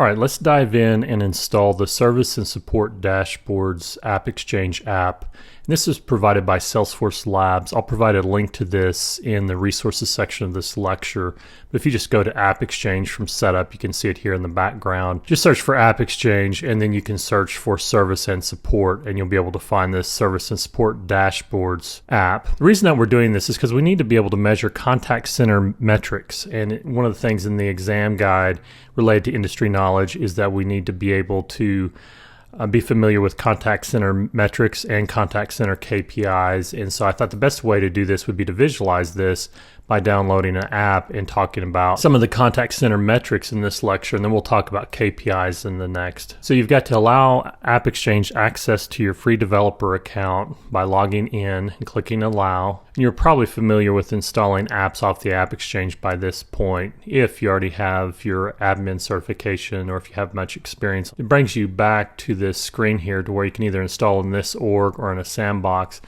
All right, let's dive in and install the Service and Support Dashboards AppExchange app. And this is provided by Salesforce Labs. I'll provide a link to this in the resources section of this lecture. But if you just go to AppExchange from Setup, you can see it here in the background. Just search for AppExchange, and then you can search for Service and Support, and you'll be able to find this Service and Support Dashboards app. The reason that we're doing this is because we need to be able to measure contact center metrics. And one of the things in the exam guide related to industry knowledge is that we need to be able to be familiar with contact center metrics and contact center KPIs. And so I thought the best way to do this would be to visualize this by downloading an app and talking about some of the contact center metrics in this lecture, and then we'll talk about KPIs in the next. So you've got to allow AppExchange access to your free developer account by logging in and clicking allow. And you're probably familiar with installing apps off the AppExchange by this point if you already have your admin certification or if you have much experience. It brings you back to this screen here to where you can either install in this org or in a sandbox.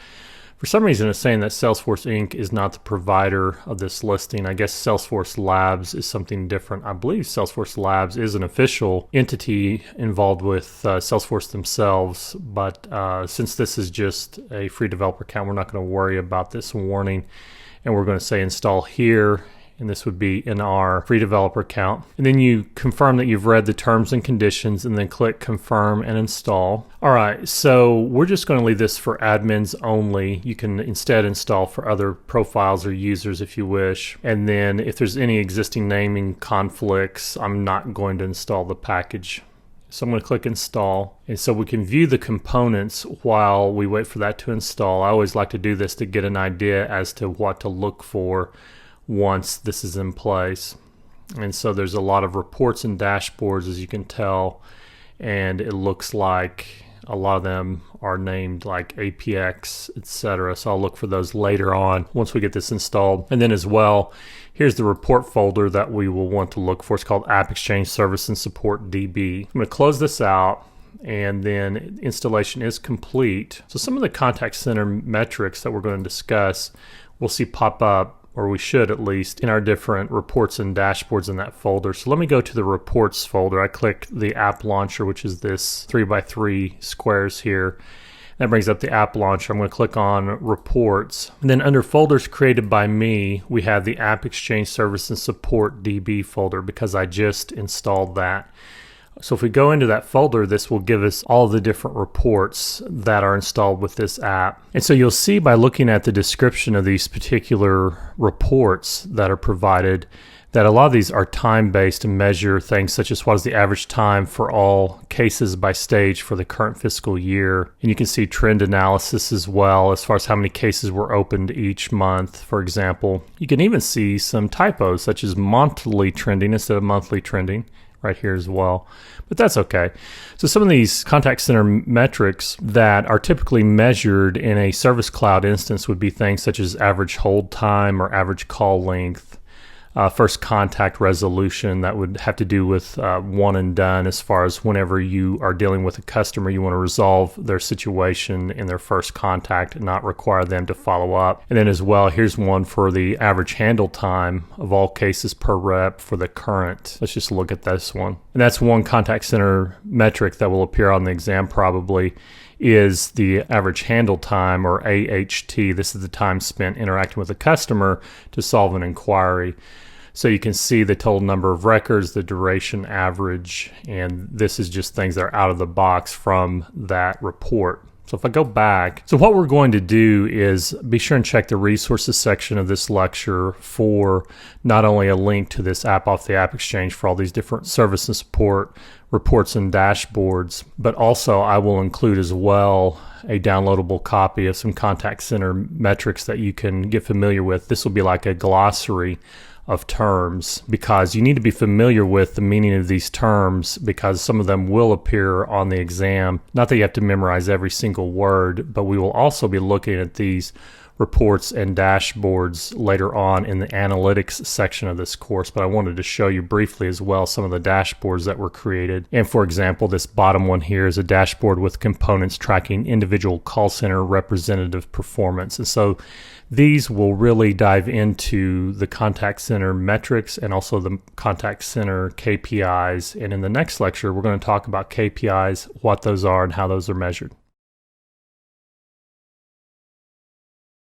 For some reason, it's saying that Salesforce Inc. is not the provider of this listing. I guess Salesforce Labs is something different. I believe Salesforce Labs is an official entity involved with Salesforce themselves, but since this is just a free developer account, we're not going to worry about this warning, and we're going to say install here. And this would be in our free developer account. And then you confirm that you've read the terms and conditions and then click confirm and install. All right, so we're just going to leave this for admins only. You can instead install for other profiles or users if you wish. And then if there's any existing naming conflicts, I'm not going to install the package. So I'm going to click install. And so we can view the components while we wait for that to install. I always like to do this to get an idea as to what to look for once this is in place. And so there's a lot of reports and dashboards, as you can tell, and it looks like a lot of them are named like APX, etc. So I'll look for those later on once we get this installed. And then as well, here's the report folder that we will want to look for. It's called AppExchange Service and Support DB. I'm going to close this out, and then installation is complete. So some of the contact center metrics that we're going to discuss we'll see pop up, or we should at least, in our different reports and dashboards in that folder. So let me go to the reports folder. I click the app launcher, which is this 3x3 squares here. That brings up the app launcher. I'm going to click on reports. And then under folders created by me, we have the AppExchange Service and Support DB folder because I just installed that. So if we go into that folder, this will give us all the different reports that are installed with this app. And so you'll see by looking at the description of these particular reports that are provided that a lot of these are time-based and measure things such as what is the average time for all cases by stage for the current fiscal year. And you can see trend analysis as well as far as how many cases were opened each month, for example. You can even see some typos such as monthly trending instead of monthly trending right here as well, but that's okay. So some of these contact center metrics that are typically measured in a Service Cloud instance would be things such as average hold time or average call length, first contact resolution. That would have to do with one and done as far as whenever you are dealing with a customer, you want to resolve their situation in their first contact and not require them to follow up. And then as well, here's one for the average handle time of all cases per rep for the current. Let's just look at this one. And that's one contact center metric that will appear on the exam probably, is the average handle time, or AHT. This is the time spent interacting with a customer to solve an inquiry. So you can see the total number of records, the duration average, and this is just things that are out of the box from that report. So if I go back, so what we're going to do is be sure and check the resources section of this lecture for not only a link to this app off the AppExchange for all these different service and support reports and dashboards, but also I will include as well a downloadable copy of some contact center metrics that you can get familiar with. This will be like a glossary of terms because you need to be familiar with the meaning of these terms because some of them will appear on the exam. Not that you have to memorize every single word, but we will also be looking at these reports and dashboards later on in the analytics section of this course, but I wanted to show you briefly as well some of the dashboards that were created. And for example, this bottom one here is a dashboard with components tracking individual call center representative performance. And so these will really dive into the contact center metrics and also the contact center KPIs. And in the next lecture, we're going to talk about KPIs, what those are, and how those are measured.